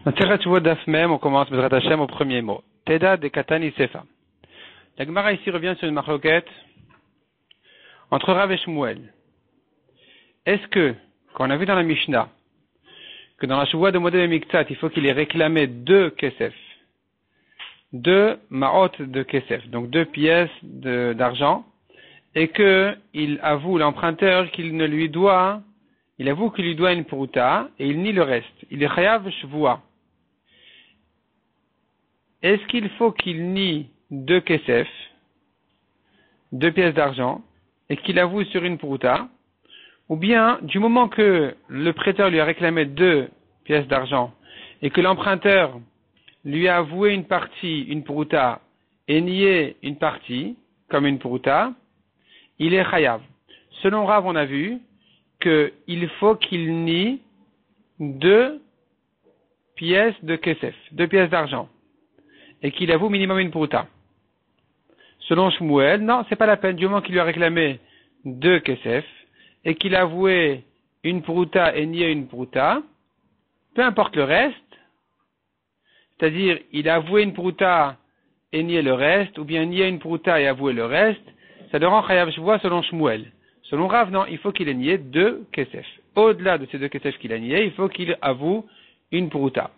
On commence Bezrat Hashem au premier mot. Teda de Katani Sefa. La Gemara ici revient sur une marloquette entre Rav et Shmuel. Est-ce que, quand on a vu dans la Mishnah, que dans la Shavua de Modé Miktsat, il faut qu'il ait réclamé 2 kesef, 2 maot de kesef, donc 2 pièces d'argent, et que il avoue l'emprunteur qu'il lui doit une pruta, et il nie le reste. Il est chayav shvua. Est-ce qu'il faut qu'il nie 2 kesef, 2 pièces d'argent, et qu'il avoue sur une pruta, ou bien, du moment que le prêteur lui a réclamé 2 pièces d'argent, et que l'emprunteur lui a avoué une partie, une pruta, et nié une partie, comme une pruta, il est chayav. Selon Rav, on a vu qu'il faut qu'il nie 2 pièces de kesef, 2 pièces d'argent, et qu'il avoue minimum une pruta. Selon Shmuel, non, c'est pas la peine, du moment qu'il lui a réclamé 2 kesef, et qu'il a avoué une pruta et nié une pruta, peu importe le reste, c'est-à-dire, il a avoué une pruta et nié le reste, ou bien nié une pruta et avoué le reste, ça le rend chayav shvua selon Shmuel. Selon Rav, non, il faut qu'il ait nié 2 kesef. Au-delà de ces 2 kesef qu'il a nié, il faut qu'il avoue une pruta.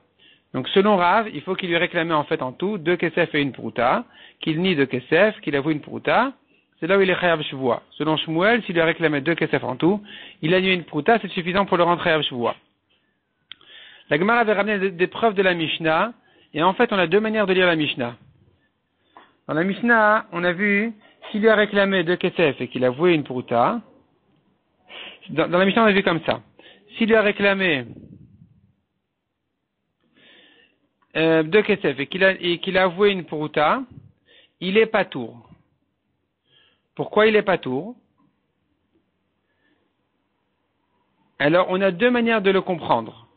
Donc, selon Rav, il faut qu'il lui réclame en fait en tout 2 kesef et une pruta, qu'il nie 2 kesef, qu'il avoue une pruta. C'est là où il est chayav shvua. Selon Shmuel, s'il lui a réclamé 2 kesef en tout, il a nié une pruta, c'est suffisant pour le rendre chayav shvua. La Gemara avait ramené des preuves de la Mishnah, et en fait, on a 2 manières de lire la Mishnah. Dans la Mishnah, on a vu, s'il lui a réclamé 2 kesef et qu'il a avoué une pruta, dans la Mishnah, on a vu comme ça. S'il lui a réclamé 2 kesef et qu'il a avoué une pruta, il est patour. Pourquoi il est patour? Alors, on a 2 manières de le comprendre.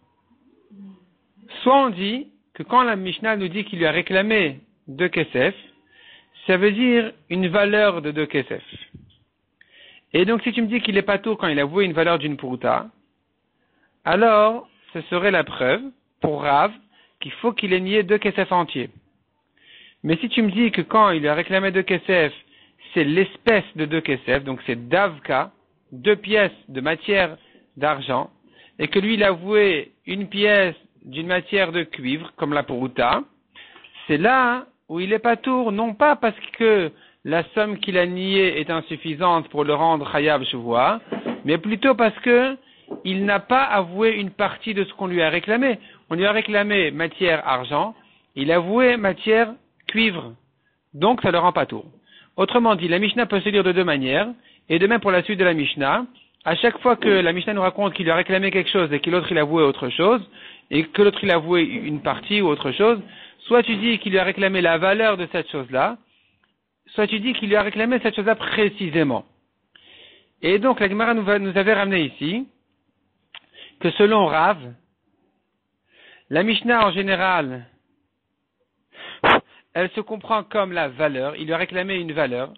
Soit on dit que quand la Mishnah nous dit qu'il lui a réclamé 2 kesef, ça veut dire une valeur de 2 kesef. Et donc, si tu me dis qu'il est patour quand il a avoué une valeur d'une pruta, alors, ce serait la preuve, pour Rav, qu'il faut qu'il ait nié 2 kesef entiers. Mais si tu me dis que quand il lui a réclamé 2 kesef, c'est l'espèce de 2 kesef, donc c'est davka, 2 pièces de matière d'argent, et que lui il a avoué une pièce d'une matière de cuivre, comme la pruta, c'est là où il est patour, non pas parce que la somme qu'il a niée est insuffisante pour le rendre chayav shvua, mais plutôt parce que il n'a pas avoué une partie de ce qu'on lui a réclamé. On lui a réclamé matière argent, il a avoué matière cuivre. Donc ça le rend patour. Autrement dit, la Mishnah peut se lire de 2 manières, et de même pour la suite de la Mishnah. À chaque fois que la Mishnah nous raconte qu'il lui a réclamé quelque chose et que l'autre il a avoué autre chose, et que l'autre il a avoué une partie ou autre chose, soit tu dis qu'il lui a réclamé la valeur de cette chose-là, soit tu dis qu'il lui a réclamé cette chose-là précisément. Et donc la Gemara nous avait ramené ici que selon Rav, la Mishnah en général, elle se comprend comme la valeur, il lui a réclamé une valeur,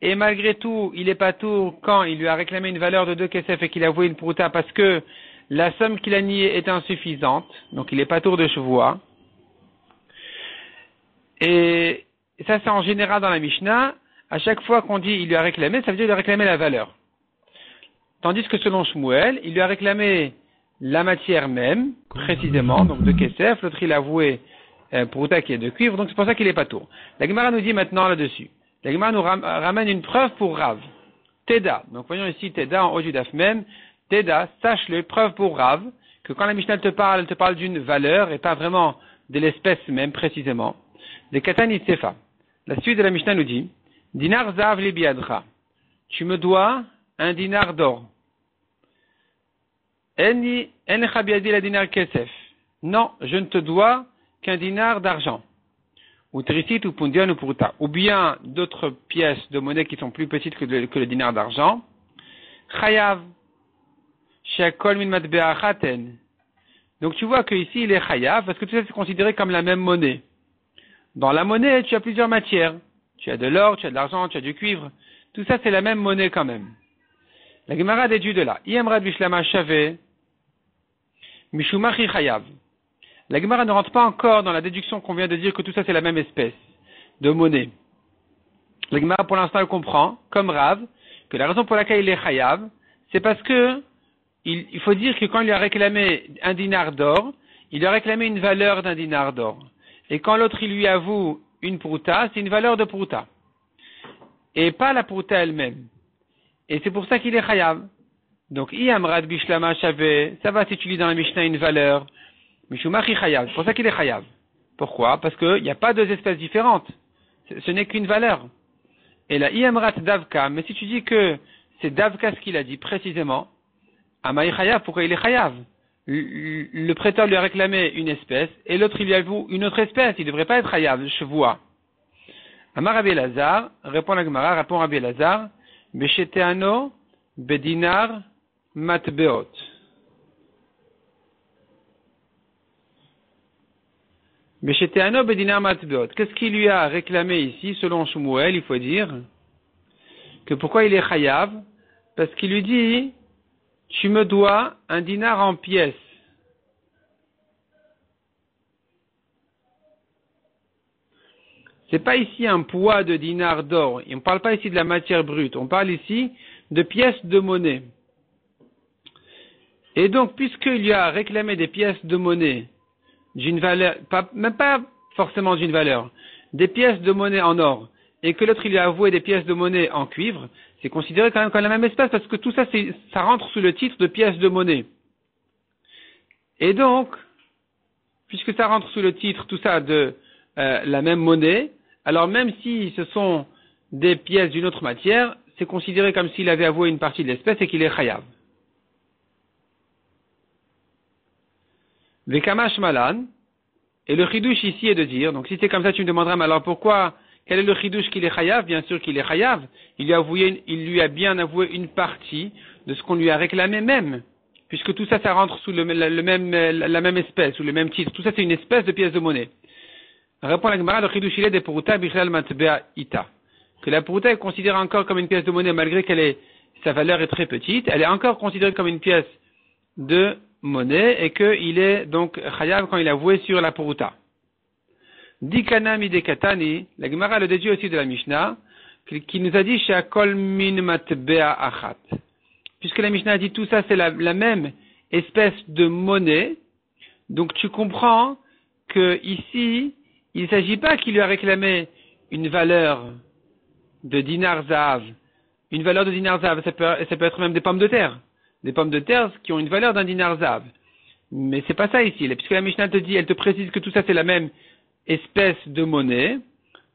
et malgré tout, il est patour quand il lui a réclamé une valeur de 2 kesef et qu'il a avoué une pruta parce que la somme qu'il a niée est insuffisante, donc il est patour de shvua. Et ça c'est en général dans la Mishnah, à chaque fois qu'on dit il lui a réclamé, ça veut dire qu'il a réclamé la valeur. Tandis que selon Shmuel, il lui a réclamé la matière même, précisément, donc de kesef, l'autre il a avoué pruta qui est de cuivre, donc c'est pour ça qu'il est patour. La Gemara nous dit maintenant là-dessus. La Gemara nous ramène une preuve pour Rav. Teda. Donc voyons ici Teda en haut du daf même. Teda, sache-le, preuve pour Rav, que quand la Mishnah elle te parle d'une valeur et pas vraiment de l'espèce même précisément. De Katani Sefa. La suite de la Mishnah nous dit, Dinar zav li biadra. Tu me dois un dinar d'or. En lecha biadi la dinar kesef. Non, je ne te dois qu'un dinar d'argent. Ou trisit ou pundion ou pruta. Ou bien d'autres pièces de monnaie qui sont plus petites que le dinar d'argent. Chayav. Shekol min matbea chaten. Donc tu vois que ici il est chayav parce que tout ça c'est considéré comme la même monnaie. Dans la monnaie, tu as plusieurs matières. Tu as de l'or, tu as de l'argent, tu as du cuivre. Tout ça c'est la même monnaie quand même. La Gemara déduit de là. Iemrad bishlama shave. Mishumachi chayav. La Gemara ne rentre pas encore dans la déduction qu'on vient de dire que tout ça c'est la même espèce de monnaie. La Gemara pour l'instant elle comprend, comme Rav, que la raison pour laquelle il est chayav, c'est parce que il faut dire que quand il lui a réclamé un dinar d'or, il lui a réclamé une valeur d'un dinar d'or. Et quand l'autre il lui avoue une prouta, c'est une valeur de prouta. Et pas la prouta elle-même. Et c'est pour ça qu'il est chayav. Donc, Iamrad Bishlama Shave, ça va s'utiliser dans la Mishnah une valeur. Mishumachi chayav. C'est pour ça qu'il est chayav. Pourquoi? Parce qu'il n'y a pas deux espèces différentes. Ce n'est qu'une valeur. Et la Iamrat Davka, mais si tu dis que c'est Davka ce qu'il a dit précisément, Amaï chayav, pourquoi il est chayav? Le prêteur lui a réclamé une espèce, et l'autre il lui avoue une autre espèce. Il ne devrait pas être chayav, je vois. Amar Rabbi Elazar, répond la Gemara, répond Rabbi Elazar, Besheteano, Bedinar, Matbeot. Besheteano, Bedinar, Matbeot. Qu'est-ce qu'il lui a réclamé ici, selon Shmuel, il faut dire, que pourquoi il est chayav? Parce qu'il lui dit, tu me dois un dinar en pièces. C'est pas ici un poids de dinar d'or. On ne parle pas ici de la matière brute. On parle ici de pièces de monnaie. Et donc, puisqu'il lui a réclamé des pièces de monnaie d'une valeur, même pas forcément d'une valeur, des pièces de monnaie en or, et que l'autre il lui a avoué des pièces de monnaie en cuivre, c'est considéré quand même comme la même espèce parce que tout ça, ça rentre sous le titre de pièces de monnaie. Et donc, puisque ça rentre sous le titre, tout ça, de la même monnaie, alors même si ce sont des pièces d'une autre matière, c'est considéré comme s'il avait avoué une partie de l'espèce et qu'il est chayav. Vekamash malan, et le chidouche ici est de dire, donc si c'est comme ça tu me demanderas, mais alors pourquoi, quel est le chidouche qu'il est chayav? Bien sûr qu'il est chayav, il lui a bien avoué une partie de ce qu'on lui a réclamé même, puisque tout ça, ça rentre sous la même espèce, ou le même titre, tout ça c'est une espèce de pièce de monnaie. Répond la Gemara, le chidouche il est des puruta bichlal matbea ita. Que la puruta est considérée encore comme une pièce de monnaie malgré sa valeur est très petite, elle est encore considérée comme une pièce de monnaie et qu'il est donc chayav quand il a voué sur la puruta. Dikana midekatani, la Gemara le déduit aussi de la Mishnah, qui nous a dit chez Akol min matbea achat. Puisque la Mishnah a dit tout ça c'est la même espèce de monnaie, donc tu comprends que ici, il ne s'agit pas qu'il lui a réclamé une valeur de dinar zahav. Une valeur de dinar zahav, ça peut être même des pommes de terre. Des pommes de terre qui ont une valeur d'un dinar zahav. Mais c'est pas ça ici. Puisque la Mishnah te dit, elle te précise que tout ça c'est la même espèce de monnaie.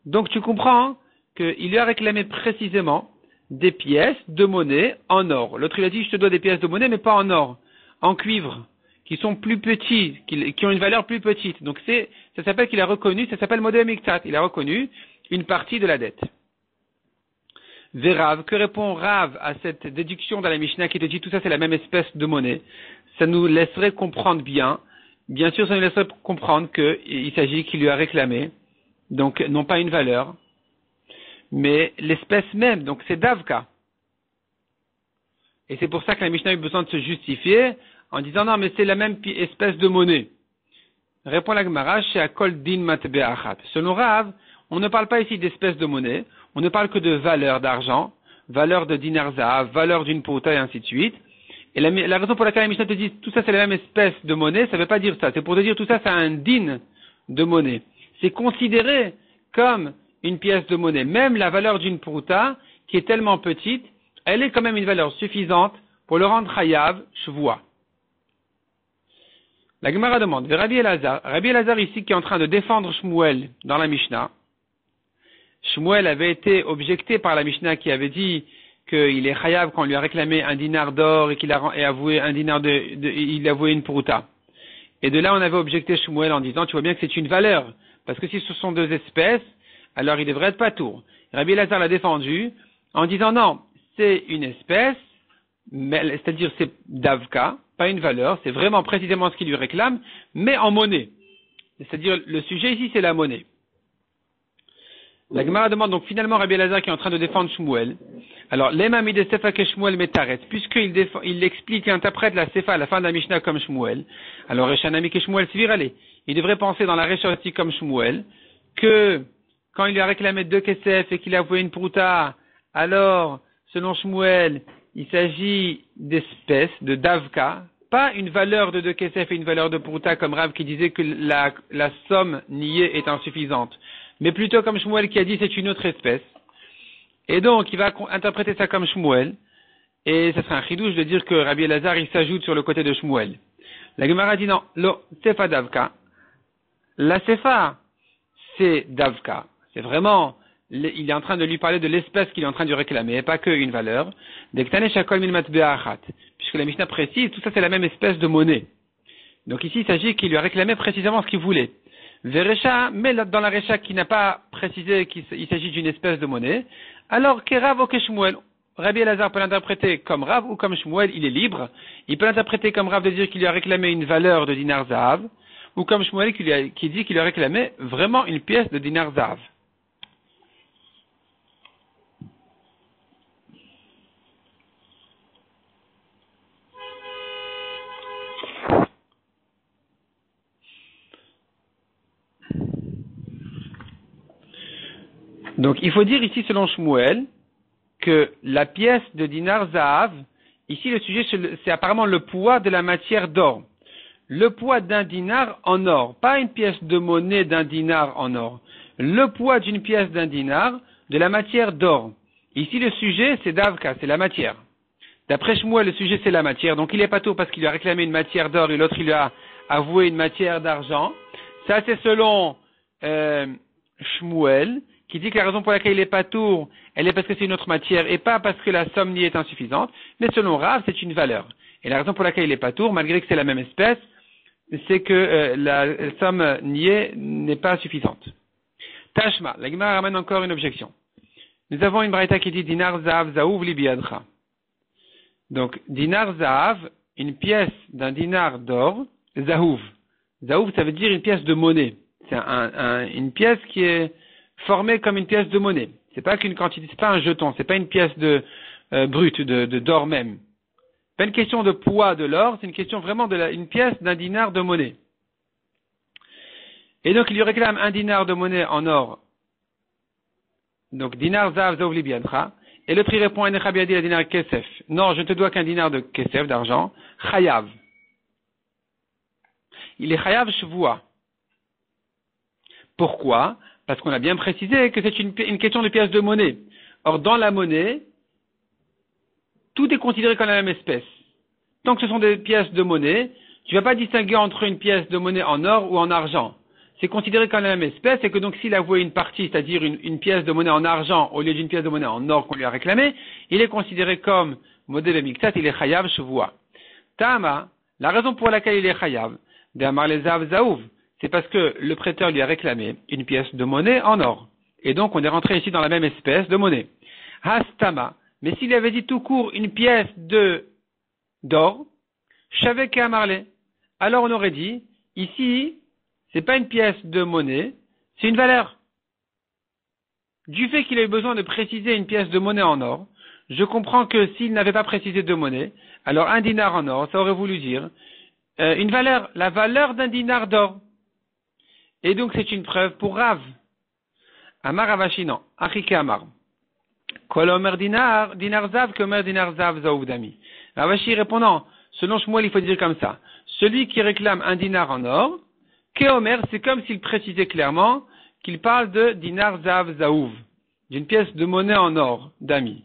Donc tu comprends qu'il lui a réclamé précisément des pièces de monnaie en or. L'autre il a dit, je te dois des pièces de monnaie, mais pas en or, en cuivre, qui sont plus petits, qui ont une valeur plus petite. Donc ça s'appelle qu'il a reconnu, ça s'appelle modé miktat. Il a reconnu une partie de la dette. Vérav, que répond Rav à cette déduction dans la Mishnah qui te dit tout ça c'est la même espèce de monnaie? Ça nous laisserait comprendre bien sûr ça nous laisserait comprendre qu'il s'agit qu'il lui a réclamé, donc non pas une valeur, mais l'espèce même, donc c'est Davka. Et c'est pour ça que la Mishnah a eu besoin de se justifier en disant non mais c'est la même espèce de monnaie. Répond la Gemara, chez Akol din matbe achat. Selon Rav, on ne parle pas ici d'espèce de monnaie, on ne parle que de valeur d'argent, valeur de dinar zahav, valeur d'une puruta et ainsi de suite. Et la raison pour laquelle la Mishnah te dit tout ça c'est la même espèce de monnaie, ça ne veut pas dire ça. C'est pour te dire tout ça c'est un din de monnaie. C'est considéré comme une pièce de monnaie. Même la valeur d'une puruta, qui est tellement petite, elle est quand même une valeur suffisante pour le rendre chayav, shvua. La Gemara demande, Rabbi Elazar ici qui est en train de défendre Shmuel dans la Mishnah. Shmuel avait été objecté par la Mishnah qui avait dit qu'il est chayav quand on lui a réclamé un dinar d'or et qu'il a avoué un dinar il a avoué une puruta. Et de là on avait objecté Shmuel en disant, tu vois bien que c'est une valeur, parce que si ce sont deux espèces, alors il devrait être patour. Rabbi Elazar l'a défendu en disant non, c'est une espèce, c'est-à-dire c'est davka, pas une valeur, c'est vraiment précisément ce qu'il lui réclame, mais en monnaie. C'est-à-dire le sujet ici c'est la monnaie. La Gemara demande donc finalement Rabbi Elazar qui est en train de défendre Shmuel. Alors, l'Ema mide Sefa que Shmuel metaret, puisqu'il explique et interprète la Sefa à la fin de la Mishnah comme Shmuel. Alors, Reshanami que Shmuel Svirale. Il devrait penser dans la Resha aussi comme Shmuel, que quand il lui a réclamé 2 kesef et qu'il a avoué une prouta, alors, selon Shmuel, il s'agit d'espèces, de davka, pas une valeur de 2 kesef et une valeur de prouta comme Rav qui disait que la somme niée est insuffisante, mais plutôt comme Shmuel qui a dit c'est une autre espèce. Et donc, il va interpréter ça comme Shmuel, et ça serait un chidouche de dire que Rabbi Elazar, il s'ajoute sur le côté de Shmuel. La Gemara dit non, lo, sefa davka. La sefa, c'est davka. C'est vraiment, il est en train de lui parler de l'espèce qu'il est en train de lui réclamer, et pas qu'une valeur. Puisque la Mishnah précise, tout ça c'est la même espèce de monnaie. Donc ici, il s'agit qu'il lui a réclamé précisément ce qu'il voulait. Veresha, mais dans la Resha qui n'a pas précisé qu'il s'agit d'une espèce de monnaie, alors que Rav ou que Shmuel, Rabbi Elazar peut l'interpréter comme Rav ou comme Shmuel, il est libre. Il peut l'interpréter comme Rav de dire qu'il lui a réclamé une valeur de dinar zahav, ou comme Shmuel qui dit qu'il lui a réclamé vraiment une pièce de dinar zahav. Donc, il faut dire ici, selon Shmuel, que la pièce de dinar zahav, ici le sujet c'est apparemment le poids de la matière d'or. Le poids d'un dinar en or, pas une pièce de monnaie d'un dinar en or. Le poids d'une pièce d'un dinar de la matière d'or. Ici le sujet c'est davka, c'est la matière. D'après Shmuel, le sujet c'est la matière, donc il est pas tout parce qu'il lui a réclamé une matière d'or et l'autre il lui a avoué une matière d'argent. Ça c'est selon Shmuel, qui dit que la raison pour laquelle il est pas tour, elle est parce que c'est une autre matière et pas parce que la somme n'y est insuffisante, mais selon Rav, c'est une valeur. Et la raison pour laquelle il est pas tour, malgré que c'est la même espèce, c'est que la somme niée n'est pas suffisante. Tashma, la Gemara ramène encore une objection. Nous avons une braïta qui dit dinar zahav zaouv li biadcha. Donc, dinar zahav, une pièce d'un dinar d'or, zaouv. Zaouv, ça veut dire une pièce de monnaie. C'est une pièce qui est formée comme une pièce de monnaie. C'est pas qu'une quantité, c'est pas un jeton, c'est pas une pièce de brute, d'or même. Pas une question de poids de l'or, c'est une question vraiment une pièce d'un dinar de monnaie. Et donc il lui réclame un dinar de monnaie en or. Donc dinar zav zav libiadra. Et l'autre il répond enecha biadi la dinar kesef. Non, je ne te dois qu'un dinar de kesef, d'argent. Chayav. Il est chayav shvua. Pourquoi? Parce qu'on a bien précisé que c'est une question de pièce de monnaie. Or, dans la monnaie, tout est considéré comme la même espèce. Tant que ce sont des pièces de monnaie, tu ne vas pas distinguer entre une pièce de monnaie en or ou en argent. C'est considéré comme la même espèce et que donc s'il a voué une partie, c'est-à-dire une pièce de monnaie en argent au lieu d'une pièce de monnaie en or qu'on lui a réclamée, il est considéré comme modèle mixat, il est chayav shvua. Tama, la raison pour laquelle il est chayav, d'amar les zav zaouv, c'est parce que le prêteur lui a réclamé une pièce de monnaie en or. Et donc, on est rentré ici dans la même espèce de monnaie. Hastama. Mais s'il avait dit tout court une pièce d'or, Shavek Amarle. Alors on aurait dit, ici, c'est pas une pièce de monnaie, c'est une valeur. Du fait qu'il a eu besoin de préciser une pièce de monnaie en or, je comprends que s'il n'avait pas précisé de monnaie, alors un dinar en or, ça aurait voulu dire une valeur, la valeur d'un dinar d'or. Et donc c'est une preuve pour Rav. Amar Ravashi, non. Achike Amar. Kol omer dinar zav, que omer dinar zav zaoudami. Ravashi répondant, selon Shmuel, il faut dire comme ça. Celui qui réclame un dinar en or, que omer, c'est comme s'il précisait clairement qu'il parle de dinar zav zaouv, d'une pièce de monnaie en or, d'ami.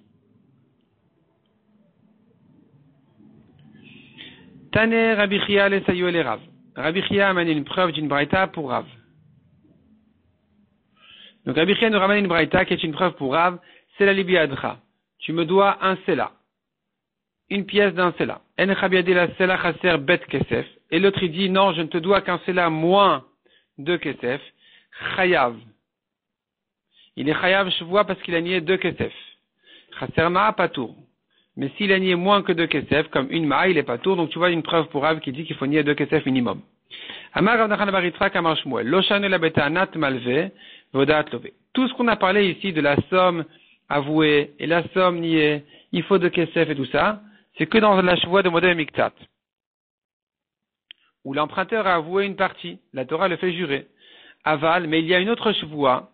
Tane Rabbi Chia le sayo le Rav. Rabbi Chia amène une preuve d'une braïta pour Rav. Donc Rabbi Chia nous ramène une braïta qui est une preuve pour Rav, c'est la libiadra. Tu me dois un sela, une pièce d'un sela. En chabiadi la sela chaser bet kesef. Et l'autre il dit non, je ne te dois qu'un sela moins de kesef. Chayav. Il est chayav shvua parce qu'il a nié 2 kesef. Chaser ma'a patour. Mais s'il a nié moins que 2 kesef, comme une ma'a, il est patour. Donc tu vois une preuve pour Rav qui dit qu'il faut nier 2 kesef minimum. Amar Rav Nachman bar Yitzchak amar Shmuel. Lo shanu la betanat malve. Tout tout ce qu'on a parlé ici de la somme avouée et la somme niée, il faut de kesef et tout ça, c'est que dans la chevoie de modèle miktat, où l'emprunteur a avoué une partie, la Torah le fait jurer. Aval, mais il y a une autre chevoie,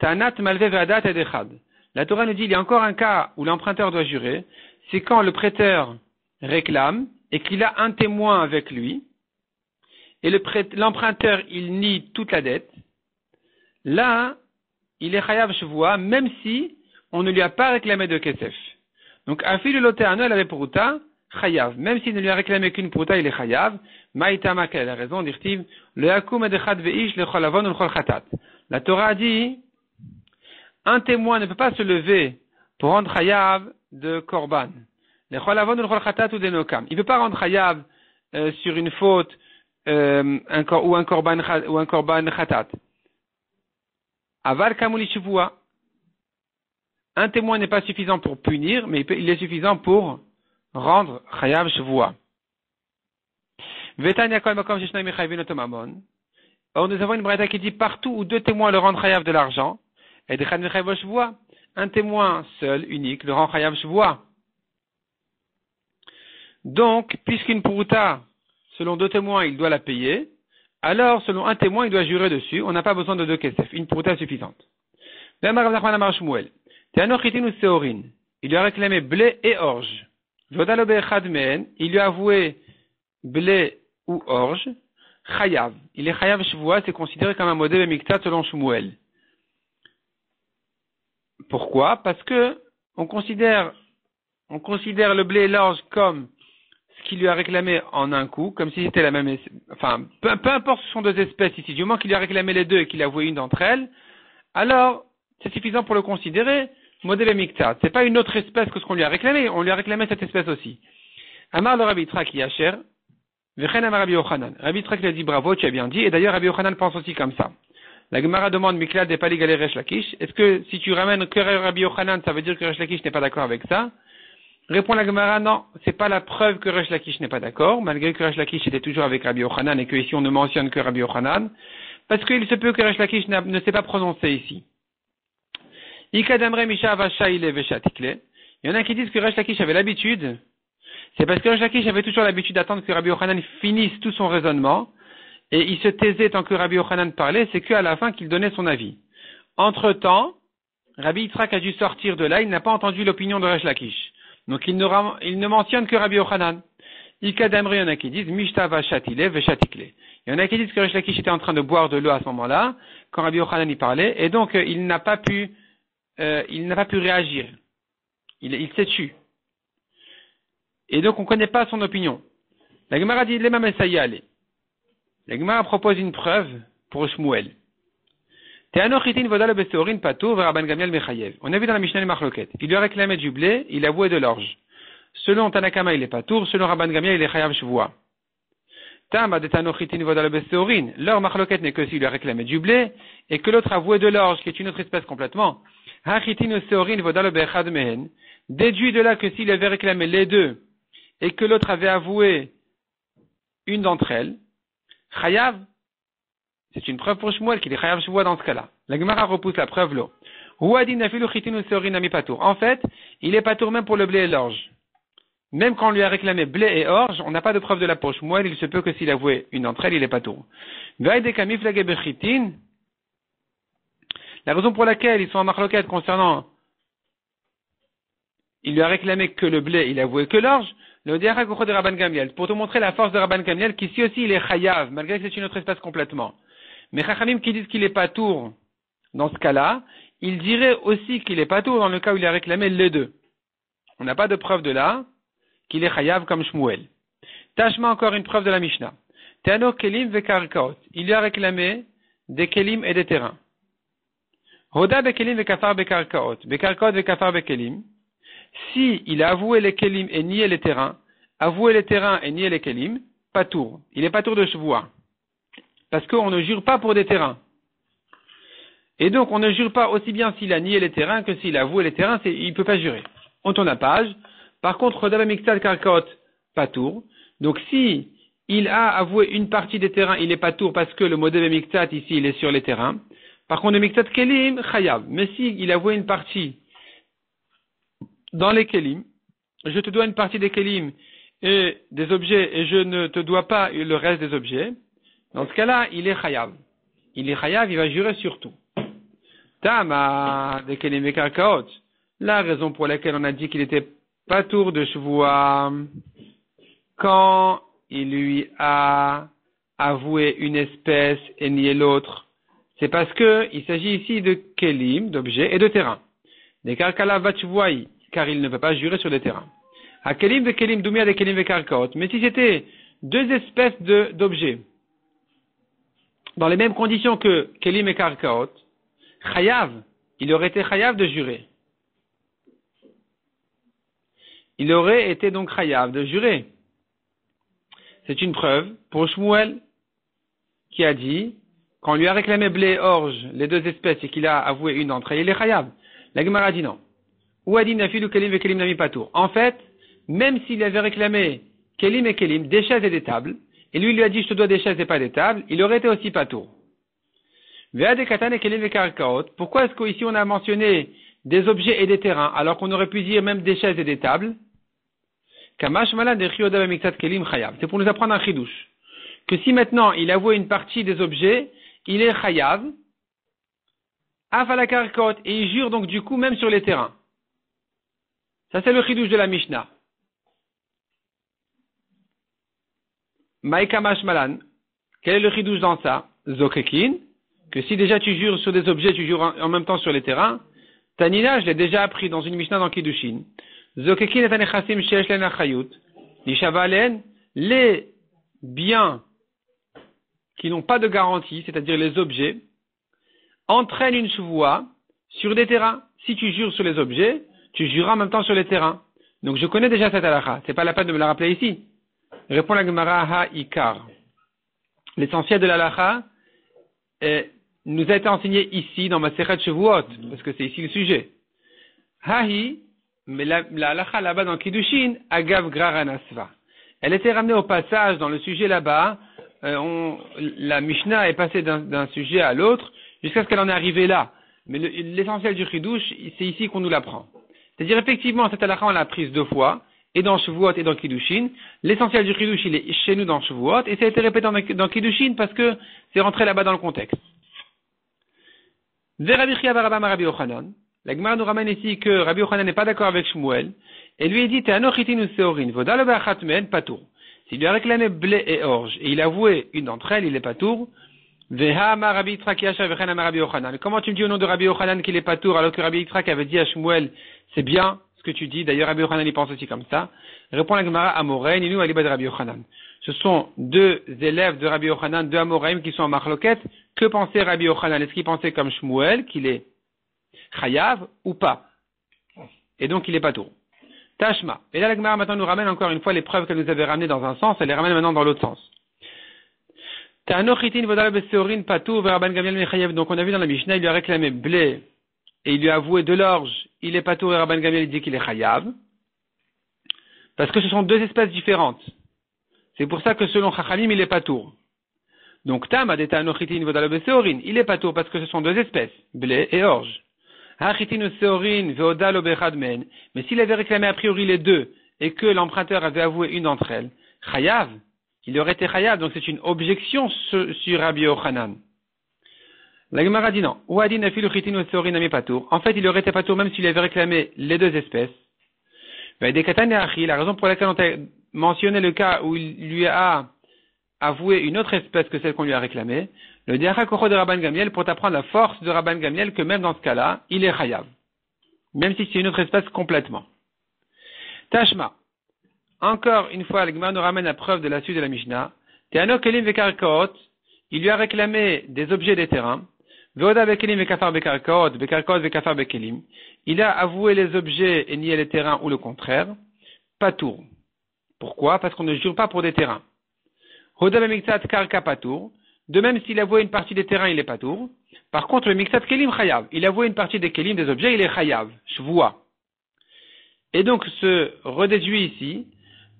Tanat malve ve'adat edechad. La Torah nous dit il y a encore un cas où l'emprunteur doit jurer, c'est quand le prêteur réclame et qu'il a un témoin avec lui, et l'emprunteur il nie toute la dette. Là, il est chayav chevoua, même si on ne lui a pas réclamé de kesef. Donc, afil le lotéano, elle avait puruta, chayav. Même s'il ne lui a réclamé qu'une puruta, il est chayav. Maïtama, quelle est la raison, dit-il, le yakum edechad veish le cholavon ou le chol chatat. La Torah dit, un témoin ne peut pas se lever pour rendre chayav de korban. Le cholavon ou le chol chatat ou des nokam. Il ne peut pas rendre chayav sur une faute ou un korban chatat. Aval kamuli shivua. Un témoin n'est pas suffisant pour punir, mais il est suffisant pour rendre chayav shivua. Vetanya kol makom sheshnai mechayvin otomamon. Or, nous avons une braïta qui dit partout où deux témoins le rendent chayav de l'argent, et dechad mechayv shivua. Un témoin seul, unique, le rend chayav shivua. Donc, puisqu'une puruta, selon deux témoins, il doit la payer, alors, selon un témoin, il doit jurer dessus. On n'a pas besoin de deux kesef. Une puruta suffisante. Il lui a réclamé blé et orge. Il lui a avoué blé ou orge. Chayav. Il est chayav shvoua, c'est considéré comme un modèle miktat selon Shmuel. Pourquoi? Parce que on considère le blé et l'orge comme ce qu'il lui a réclamé en un coup, comme si c'était la même enfin, peu importe ce sont deux espèces ici, du moment qu'il lui a réclamé les deux et qu'il a avoué une d'entre elles, alors, c'est suffisant pour le considérer modèle miktat. C'est pas une autre espèce que ce qu'on lui a réclamé, on lui a réclamé cette espèce aussi. Amar le Rabbi Yitzhak Yacher, Vechen Amar Rabbi Yochanan. Rabbi Yitzhak lui a dit bravo, tu as bien dit, et d'ailleurs Rabbi Yochanan pense aussi comme ça. La Gemara demande Miklat des Paligalé Resh Lakish. Est-ce que si tu ramènes que Rabbi Yochanan, ça veut dire que Resh Lakish n'est pas d'accord avec ça? Répond la Gemara, non, c'est pas la preuve que Resh Lakish n'est pas d'accord, malgré que Resh Lakish était toujours avec Rabbi Yochanan et que ici on ne mentionne que Rabbi Yochanan, parce qu'il se peut que Resh Lakish ne s'est pas prononcé ici. Il y en a qui disent que Resh Lakish avait l'habitude, c'est parce que Resh Lakish avait toujours l'habitude d'attendre que Rabbi Yochanan finisse tout son raisonnement, et il se taisait tant que Rabbi Yochanan parlait, c'est qu'à la fin qu'il donnait son avis. Entre-temps, Rabbi Yitzhak a dû sortir de là, il n'a pas entendu l'opinion de Resh Lakish. Donc il ne mentionne que Rabbi Yochanan. Il y en a qui disent Mishta va chatile veshatikle. Il y en a qui disent que Resh Lakish était en train de boire de l'eau à ce moment-là, quand Rabbi Yochanan y parlait, et donc il n'a pas pu réagir. Il s'est tu. Et donc on ne connaît pas son opinion. La Gemara dit Lema Messayale. La Gemara propose une preuve pour Shmuel. On a vu dans la Mishnah les Machloket. Il lui a réclamé du blé, il a avoué de l'orge. Selon Tanakama, il est patour, selon Rabban Gamliel, il est chayav shvoua. Leur Machloket n'est que s'il lui a réclamé du blé, et que l'autre a avoué de l'orge, qui est une autre espèce complètement. Déduit de là que s'il avait réclamé les deux, et que l'autre avait avoué une d'entre elles, chayav, c'est une preuve pour Shmuel qu'il est chayav shvoua dans ce cas-là. La Gemara repousse la preuve là. En fait, il est patour même pour le blé et l'orge. Même quand on lui a réclamé blé et orge, on n'a pas de preuve de la pour Shmuel, il se peut que s'il avouait une d'entre elles, il est patour. La raison pour laquelle ils sont en marloquette concernant, il lui a réclamé que le blé, il a avoué que l'orge, le diara de Rabban Gamliel, pour te montrer la force de Rabban Gamliel, qu'ici aussi il est chayav, malgré que c'est une autre espèce complètement. Mais Chachamim qui disent qu'il est patour dans ce cas-là, il dirait aussi qu'il est patour dans le cas où il a réclamé les deux. On n'a pas de preuve de là qu'il est chayav comme Shmuel. Tashma encore une preuve de la Mishnah. Teano kelim vekarkaot. Il lui a réclamé des kelim et des terrains. Hoda bekelim vekafar bekarkaot. Bekarkaot vekafar bekelim. Si il a avoué les kelim et nié les terrains, avoué les terrains et nié les kelim, patour. Il est patour de shvoua. Parce qu'on ne jure pas pour des terrains. Et donc, on ne jure pas aussi bien s'il a nié les terrains que s'il a avoué les terrains, il ne peut pas jurer. On tourne la page. Par contre, Rodava Miktat Karkaot, patour. Donc, si il a avoué une partie des terrains, il est patour parce que le modèle Miktat, ici, il est sur les terrains. Par contre, le miktat kelim, chayav. Mais si il avouait une partie dans les kelim, je te dois une partie des kelim et des objets et je ne te dois pas le reste des objets, dans ce cas-là, il est chayav. Il est chayav, il va jurer sur tout. Tama de kelim et karkaot. La raison pour laquelle on a dit qu'il était patour de Shvoua, quand il lui a avoué une espèce et nié l'autre, c'est parce que il s'agit ici de kelim, d'objets et de terrain. Des karkala vachvoai, car il ne peut pas jurer sur des terrains. À kelim de kelim doumia de kelim de karkaot. Mais si c'était deux espèces d'objets, dans les mêmes conditions que kelim et karkaot, chayav, il aurait été chayav de jurer. Il aurait été donc chayav de jurer. C'est une preuve pour Shmuel, qui a dit, quand on lui a réclamé blé et orge, les deux espèces, et qu'il a avoué une d'entre elles, il est chayav. La Gemara a dit non. Ou a dit nafilu kelim ve kelim nami patour. En fait, même s'il avait réclamé kelim et kelim, des chaises et des tables, et lui a dit je te dois des chaises et pas des tables, il aurait été aussi patour. Vea de katan et kelim ve karkaot. Pourquoi est-ce qu'ici on a mentionné des objets et des terrains, alors qu'on aurait pu dire même des chaises et des tables? Kamash malan de chioda miktat kelim chayav. C'est pour nous apprendre un chidouche. Que si maintenant il avoue une partie des objets, il est chayav, afala karkaot, et il jure donc du coup même sur les terrains. Ça c'est le chidouche de la Mishnah. Maïka mashmalan, quel est le chidouche dans ça? Zokekin, que si déjà tu jures sur des objets, tu jures en même temps sur les terrains. Tanina, je l'ai déjà appris dans une Mishnah dans Kiddushin. Zokekin et anechasim sheesh len achayut, nishavalen, les biens qui n'ont pas de garantie, c'est-à-dire les objets, entraînent une shvoua sur des terrains. Si tu jures sur les objets, tu jureras en même temps sur les terrains. Donc je connais déjà cette halakha, c'est pas la peine de me la rappeler ici. Répond la Gemara ha-ikar. L'essentiel de la halakha nous a été enseigné ici dans Masechet Shavuot, parce que c'est ici le sujet. Ha-hi, mais la halakha là-bas dans Kiddushin, agav graranasva. Elle était ramenée au passage dans le sujet là-bas. La Mishnah est passée d'un sujet à l'autre jusqu'à ce qu'elle en est arrivée là. Mais l'essentiel du chidouche, c'est ici qu'on nous l'apprend. C'est-à-dire effectivement cette halakha on l'a prise deux fois, et dans Shavuot et dans Kiddushin. L'essentiel du chidouche il est chez nous dans Shavuot et ça a été répété dans Kiddushin parce que c'est rentré là-bas dans le contexte. Rabbi Chia bar Rabbi Yochanan. La Gemara nous ramène ici que Rabbi Yochanan n'est pas d'accord avec Shmuel et lui dit Te'ano chitin ou seorin vodal be'achat me'en patour. S'il lui a réclamé blé et orge et il a avoué une d'entre elles, il est patour. Veha ma Rabbi Yitzhak yasha vechen ma Rabbi Yochanan. Comment tu me dis au nom de Rabbi Yochanan qu'il est patour alors que Rabbi Yitzhak avait dit à Shmuel c'est bien ce que tu dis. D'ailleurs Rabbi Yochanan il pense aussi comme ça. Répond la Gemara Amorein et nous alibad Rabbi Yochanan. Ce sont deux élèves de Rabbi Yochanan, deux Amoraim qui sont en marloquette. Que pensait Rabbi Yochanan? Est-ce qu'il pensait comme Shmuel qu'il est chayav ou pas? Et donc il est patour. Tashma. Et là la Gemara maintenant nous ramène encore une fois les preuves qu'elle nous avait ramenées dans un sens, elle les ramène maintenant dans l'autre sens. Donc on a vu dans la Mishnah, il lui a réclamé blé et il lui a avoué de l'orge, il est patour et Rabban Gamliel dit qu'il est chayav. Parce que ce sont deux espèces différentes. C'est pour ça que selon Chachamim, il est patour. Donc Tam a des Ta'anochitin vodal seorin, il est patour parce que ce sont deux espèces, blé et orge. Hachitin seorin veodal obechad men. Mais s'il avait réclamé a priori les deux et que l'emprunteur avait avoué une d'entre elles, chayav, il aurait été chayav, donc c'est une objection sur Rabbi Yochanan. La Gemara dit non. Ouadin afilu chitin ou seorin ami patour. En fait, il aurait été patour même s'il avait réclamé les deux espèces. La raison pour laquelle on t'a mentionné le cas où il lui a avoué une autre espèce que celle qu'on lui a réclamée, le diachakoro de Rabban Gamliel pour t'apprendre la force de Rabban Gamliel que même dans ce cas-là, il est chayav. Même si c'est une autre espèce complètement. Tashma. Encore une fois, le Gemara nous ramène la preuve de la suite de la Mishnah. Te'ano kelim vekarkaot, il lui a réclamé des objets des terrains. Veoda bekelim vekafar bekarkaot vekafar bekelim. Il a avoué les objets et nié les terrains ou le contraire. Patour. Pourquoi? Parce qu'on ne jure pas pour des terrains. Hoda bemiktsat karka patour. De même s'il avoué une partie des terrains, il est patour. Par contre, le miksat kelim chayav. Il avoué une partie des kelim, des objets, il est chayav. Shvua. Et donc, se redéduit ici,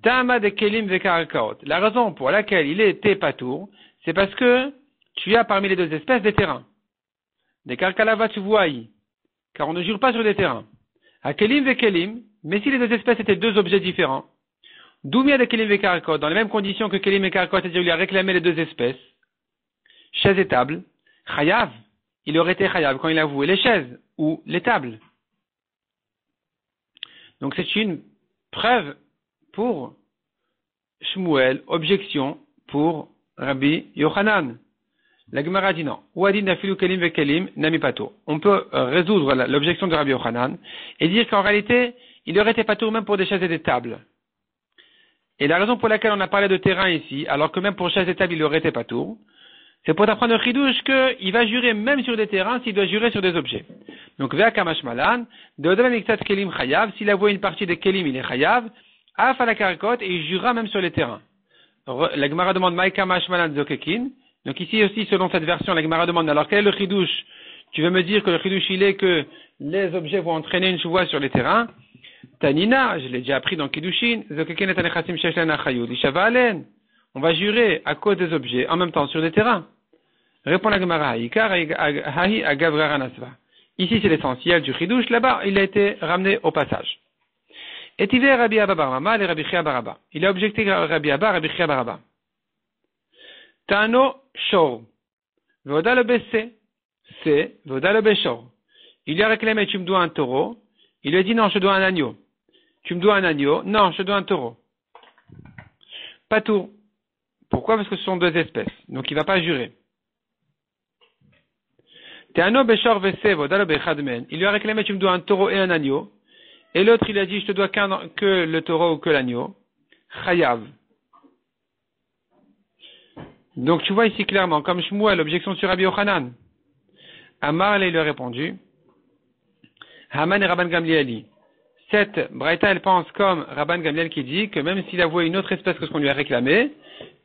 Tama de kelim vekarkaot. La raison pour laquelle il était patour, c'est parce que tu as parmi les deux espèces des terrains. des karkalava tsuvuai, car on ne jure pas sur des terrains. À kelim ve kelim, mais si les deux espèces étaient deux objets différents, doumia de kelim ve karakot, dans les mêmes conditions que kelim et karakot, c'est-à-dire il a réclamé les deux espèces, chaises et tables, chayav, il aurait été chayav quand il a avoué les chaises ou les tables. Donc c'est une preuve pour Shmuel, objection pour Rabbi Yochanan. La Gemara dit non. Ouadin nafilu kelim ve kelim nami pato. On peut résoudre l'objection de Rabbi Yochanan et dire qu'en réalité, il aurait été patour même pour des chaises et des tables. Et la raison pour laquelle on a parlé de terrain ici, alors que même pour chaises et tables, il aurait été patour, c'est pour t'apprendre le chidouche qu'il va jurer même sur des terrains s'il doit jurer sur des objets. Donc, vea kamash malan, de odem miktat kelim chayav, s'il avoue une partie des kelim, il est chayav, af à la karakot, et il jurera même sur les terrains. La Gemara demande, maï kamash malan zokekin. Donc ici aussi, selon cette version, la Gemara demande, alors quel est le chidouche? Tu veux me dire que le chidouche, il est que les objets vont entraîner une chevoie sur les terrains? Tanina, je l'ai déjà appris dans Kiddushin, zokekin et anechasim sheshlen achayud, ishava alen. On va jurer à cause des objets, en même temps sur des terrains. Répond la Gemara, Ikar hahi agavra ranasva. Ici, c'est l'essentiel du chidouche. Là-bas, il a été ramené au passage. Et tivé Rabbi Abba bar Mama, et Rabbi Chia bar Abba. Il a objecté Rabbi Abba, Rabbi Chia bar Abba. Tano shor. Voda le bessé. C'est voda le beshor. Il lui a réclamé, tu me dois un taureau. Il lui a dit, non, je te dois un agneau. Tu me dois un agneau. Non, je te dois un taureau. Pas tout. Pourquoi? Parce que ce sont deux espèces. Donc, il ne va pas jurer. Teano beshor vese voda le bechadmen. Il lui a réclamé, tu me dois un taureau et un agneau. Et l'autre, il a dit, je te dois que le taureau ou que l'agneau. Chayav. Donc, tu vois ici clairement, comme Shmuel, l'objection sur Rabbi Yochanan. Amar, il lui a répondu. Haman et Rabban Gamliel. Cette braïta, elle pense comme Rabban Gamliel qui dit que même s'il a voué une autre espèce que ce qu'on lui a réclamé,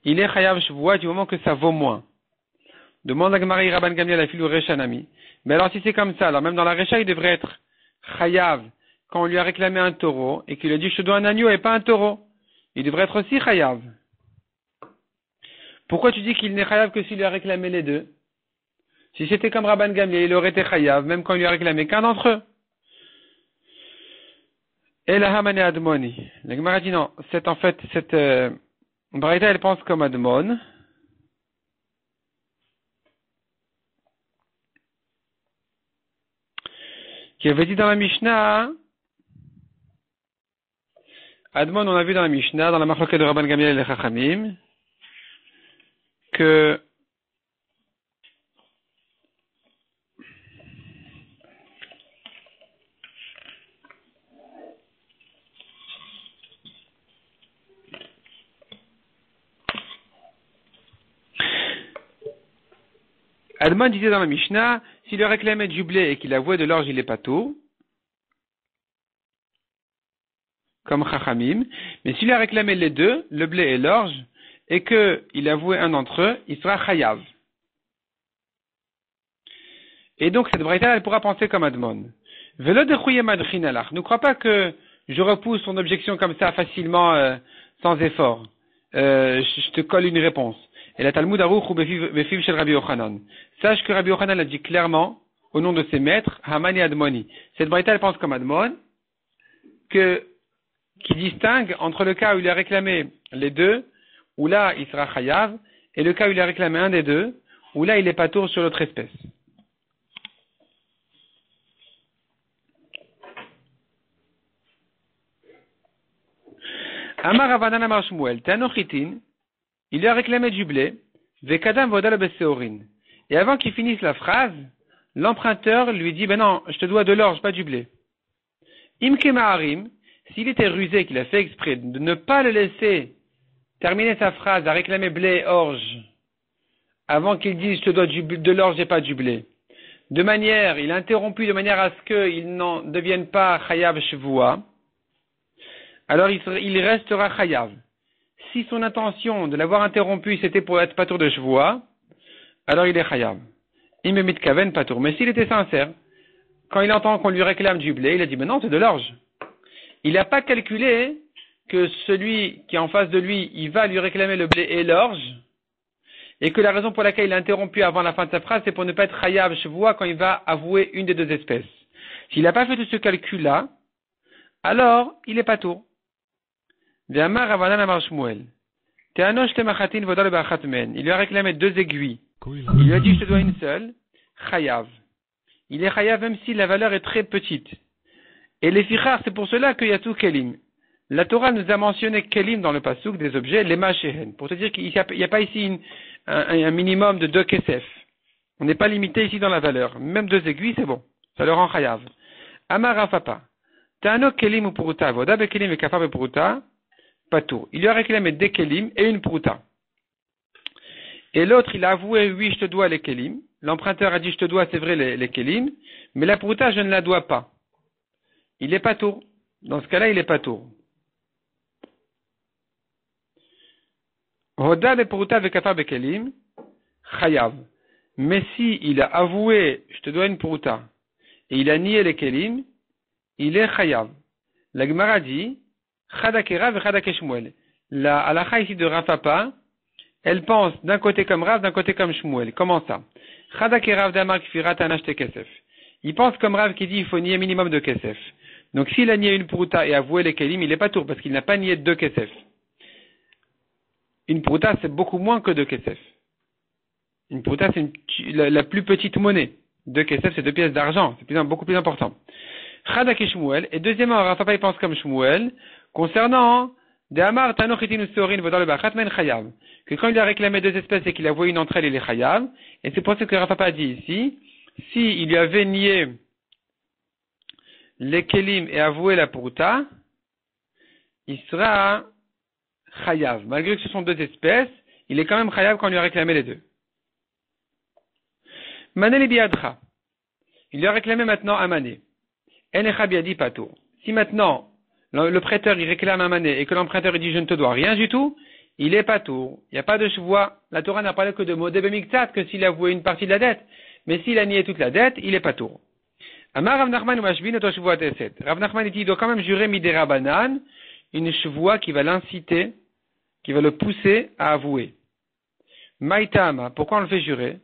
il est chayav shvoua du moment que ça vaut moins. Demande à Gemara Rabban Gamliel à filou Rechanami. Mais alors si c'est comme ça, alors même dans la Recha, il devrait être chayav quand on lui a réclamé un taureau et qu'il a dit je te dois un agneau et pas un taureau. Il devrait être aussi chayav. Pourquoi tu dis qu'il n'est chayav que s'il lui a réclamé les deux? Si c'était comme Rabban Gamliel, il aurait été chayav même quand il lui a réclamé qu'un d'entre eux. Et la Hamane Admoni. La Gemara dit non, c'est en fait cette braïta, elle pense comme Admon. Qui avait dit dans la Mishnah, Admon, on a vu dans la Mishnah, dans la Machloket de Rabban Gamliel et les Chachamim, que Admon disait dans la Mishnah, s'il lui réclamait du blé et qu'il avouait de l'orge, il est pas tout, comme Chachamim, mais s'il a réclamé les deux, le blé et l'orge, et qu'il avouait un d'entre eux, il sera chayav. Et donc cette braïta, elle pourra penser comme Admon. Velo de chouye madchin alach. Ne crois pas que je repousse ton objection comme ça facilement, sans effort. Je te colle une réponse. Et la Talmud Aruch ou Befiv shel Rabbi Yochanan. Sache que Rabbi Yochanan a dit clairement, au nom de ses maîtres, Haman et Admoni. Cette braïta, elle pense comme Admon, qui distingue entre le cas où il a réclamé les deux, où là, il sera chayav, et le cas où il a réclamé un des deux, où là, il est patour sur l'autre espèce. Amar Avanan Amar Shmuel, Tanochitin, il lui a réclamé du blé, Vekadam Vodal Beseorin. Et avant qu'il finisse la phrase, l'emprunteur lui dit, ben non, je te dois de l'orge, pas du blé. Imke Maharim, s'il était rusé, qu'il a fait exprès de ne pas le laisser terminer sa phrase à réclamer blé et orge, avant qu'il dise, je te dois de l'orge et pas du blé. De manière, il a interrompu de manière à ce qu'il n'en devienne pas chayav shvoua, alors il restera chayav. Si son intention de l'avoir interrompu, c'était pour être patour de shvoua, alors il est chayav. Il me mit kaven patour. Mais s'il était sincère, quand il entend qu'on lui réclame du blé, il a dit, mais non, c'est de l'orge. Il n'a pas calculé que celui qui est en face de lui, il va lui réclamer le blé et l'orge, et que la raison pour laquelle il a interrompu avant la fin de sa phrase, c'est pour ne pas être chayav shvoua quand il va avouer une des deux espèces. S'il n'a pas fait tout ce calcul-là, alors il est pas tour. Il lui a réclamé 2 aiguilles. Il lui a dit, je te dois une seule, chayav. Il est chayav même si la valeur est très petite. Et les fichar, c'est pour cela qu'il y a tout kelim. La Torah nous a mentionné kelim dans le pasuk des objets, les mashehen, pour te dire qu'il n'y a pas ici un minimum de 2 kesef. On n'est pas limité ici dans la valeur. Même 2 aiguilles, c'est bon. Ça le rend chayav. Amar Rafapa. Ta'ano kelim ou puruta. Voda be kelim et kafa be puruta. Patour. Il lui a réclamé des kelim et une puruta. Et l'autre, il a avoué, oui, je te dois les kelim. L'emprunteur a dit, je te dois, c'est vrai, les kelim. Mais la puruta, je ne la dois pas. Il est patour. Dans ce cas-là, il est patour. Voda be puruta be kafa be kelim. Chayav. Mais si il a avoué, je te dois une puruta, et il a nié les kelim, il est chayav. La Gemara dit, chadake Rav et chadake Shmuel. La halakha ici de Rafapa, elle pense d'un côté comme Rav, d'un côté comme Shmuel. Comment ça? Chadake Rav d'Amar Kfirat Anashte Kesef. Il pense comme Rav qui dit, il faut nier minimum de Kesef. Donc s'il a nié une puruta et avoué les kelim, il est pas tour, parce qu'il n'a pas nié 2 Kesef. Une puruta, c'est beaucoup moins que 2 Kesef. Une puruta, c'est la plus petite monnaie. 2 kesef, c'est 2 pièces d'argent. C'est beaucoup plus important. Chadak et Shmuel. Et deuxièmement, Rafapa, il pense comme Shmuel, concernant que quand il a réclamé 2 espèces et qu'il a voué une entre elles, il est chayav. Et c'est pour ça que Rafapa dit ici, si il lui avait nié les kelim et avoué la puruta, il sera chayav. Malgré que ce sont 2 espèces, il est quand même chayav quand on lui a réclamé les 2. Mané biadra. Il lui a réclamé maintenant un mané. Enecha biadi pato. Si maintenant, le prêteur, il réclame un mané et que l'emprunteur, il dit, je ne te dois rien du tout, il est pato. Il n'y a pas de chevoie. La Torah n'a parlé que de modé bemiktat, que s'il a avoué une partie de la dette. Mais s'il a nié toute la dette, il est pato. Amar Rav Nachman ou Mashbin auto chevoie teset. Rav Nachman dit, il doit quand même jurer midera banan, une chevoie qui va l'inciter, qui va le pousser à avouer. Maïtama. Pourquoi on le fait jurer?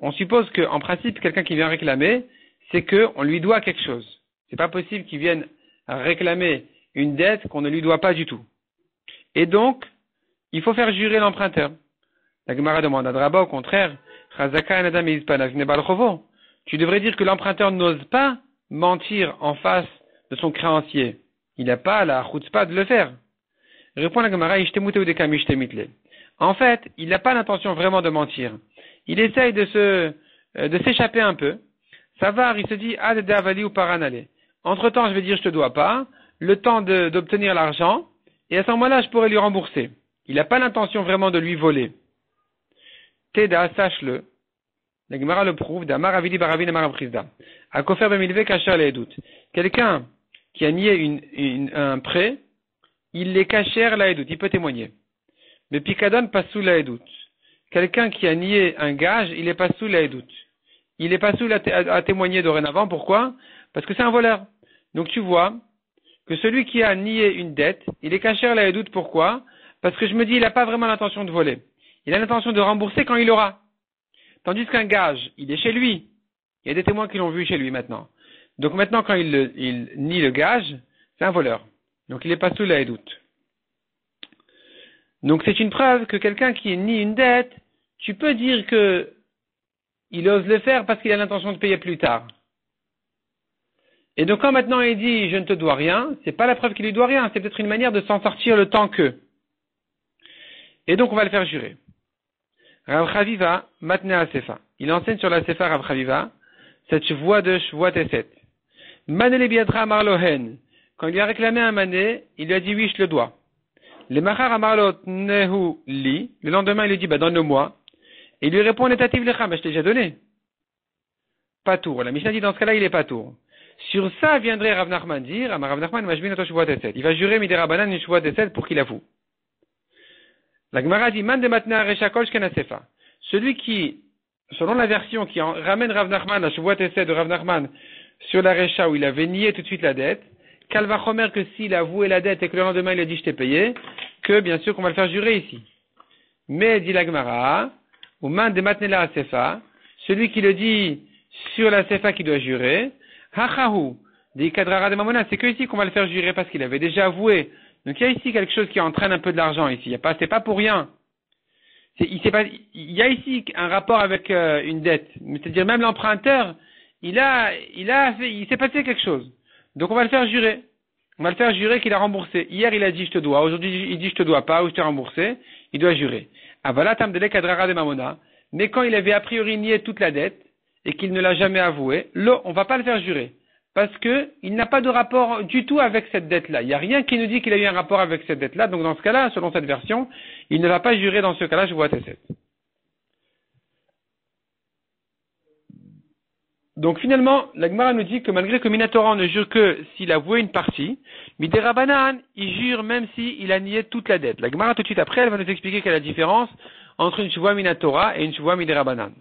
On suppose qu'en principe, quelqu'un qui vient réclamer, c'est qu'on lui doit quelque chose. C'est pas possible qu'il vienne réclamer une dette qu'on ne lui doit pas du tout. Et donc, il faut faire jurer l'emprunteur. La Gemara demande à Draba, au contraire, tu devrais dire que l'emprunteur n'ose pas mentir en face de son créancier. Il n'a pas la chutzpah de le faire. Répond la Gemara, en fait, il n'a pas l'intention vraiment de mentir. Il essaye de s'échapper un peu. Ça va, il se dit, avali ou paranale. Entre-temps, je vais dire, je te dois pas, le temps d'obtenir l'argent, et à ce moment-là, je pourrais lui rembourser. Il n'a pas l'intention vraiment de lui voler. Teda, sache-le. La Gemara le prouve, d'Amar Avidi Baravin Amar Abrizda. À Kofer Bemilve Kacher les doutes. Quelqu'un qui a nié un prêt, il les cachère la doute. Il peut témoigner. Mais Pikadon passe sous la doute. Quelqu'un qui a nié un gage, il est pas sous la doute. Il est pas sous à témoigner dorénavant. Pourquoi? Parce que c'est un voleur. Donc tu vois que celui qui a nié une dette, il est cachère la doute. Pourquoi? Parce que je me dis, il n'a pas vraiment l'intention de voler. Il a l'intention de rembourser quand il aura. Tandis qu'un gage, il est chez lui. Il y a des témoins qui l'ont vu chez lui maintenant. Donc maintenant, quand il nie le gage, c'est un voleur. Donc il n'est pas sous la doute. Donc c'est une preuve que quelqu'un qui nie une dette, tu peux dire que il ose le faire parce qu'il a l'intention de payer plus tard. Et donc quand maintenant il dit je ne te dois rien, c'est pas la preuve qu'il lui doit rien, c'est peut-être une manière de s'en sortir le temps que. Et donc on va le faire jurer. Rav Chaviva, Matnea Sefa. Il enseigne sur la Sefa Rav Chaviva, cette voix de Shvoat Eset. Manele biadra marlohen. Quand il lui a réclamé un mané, il lui a dit oui, je le dois. Les machar amarlot nehu li. Le lendemain, il lui dit donne-le-moi. Et il lui répond netativ lecha, mais je t'ai déjà donné. Pas tour. La Mishnah dit dans ce cas-là, il est pas tour. Sur ça viendrait Rav Nachman dire, Rav Nachman mashbin oto Shvoat Eset. Il va jurer midera banan une Shvoat Eset pour qu'il avoue. La Gemara dit man de matna recha kol shken sefa. Celui qui, selon la version qui ramène Rav Nachman, la Shvoat Eset de Rav Nachman, sur la recha où il avait nié tout de suite la dette, Kalvachomer que s'il a avoué la dette et que le lendemain il a dit je t'ai payé, que bien sûr qu'on va le faire jurer ici. Mais, dit la Gemara, ou man de matnela sefa, celui qui le dit sur la sefa qui doit jurer, hachahu, dit kadrara de mamona, c'est que ici qu'on va le faire jurer parce qu'il avait déjà avoué. Donc il y a ici quelque chose qui entraîne un peu de l'argent ici. C'est pas pour rien. Il y a ici un rapport avec une dette. C'est-à-dire même l'emprunteur, il s'est passé quelque chose. Donc on va le faire jurer. On va le faire jurer qu'il a remboursé. Hier il a dit je te dois, aujourd'hui il dit je te dois pas ou je t'ai remboursé. Il doit jurer. Avala tamdele kadrara de mamona. Mais quand il avait a priori nié toute la dette et qu'il ne l'a jamais avoué, là on va pas le faire jurer. Parce que il n'a pas de rapport du tout avec cette dette-là. Il n'y a rien qui nous dit qu'il a eu un rapport avec cette dette-là. Donc dans ce cas-là, selon cette version, il ne va pas jurer dans ce cas-là, je vois Tesset. Donc finalement, la Gemara nous dit que malgré que Minatora ne jure que s'il a avoué une partie, Midera Banan, il jure même s'il a nié toute la dette. La Gemara tout de suite après, elle va nous expliquer quelle est la différence entre une Shuvah Minatora et une Shuvah Midera Banan.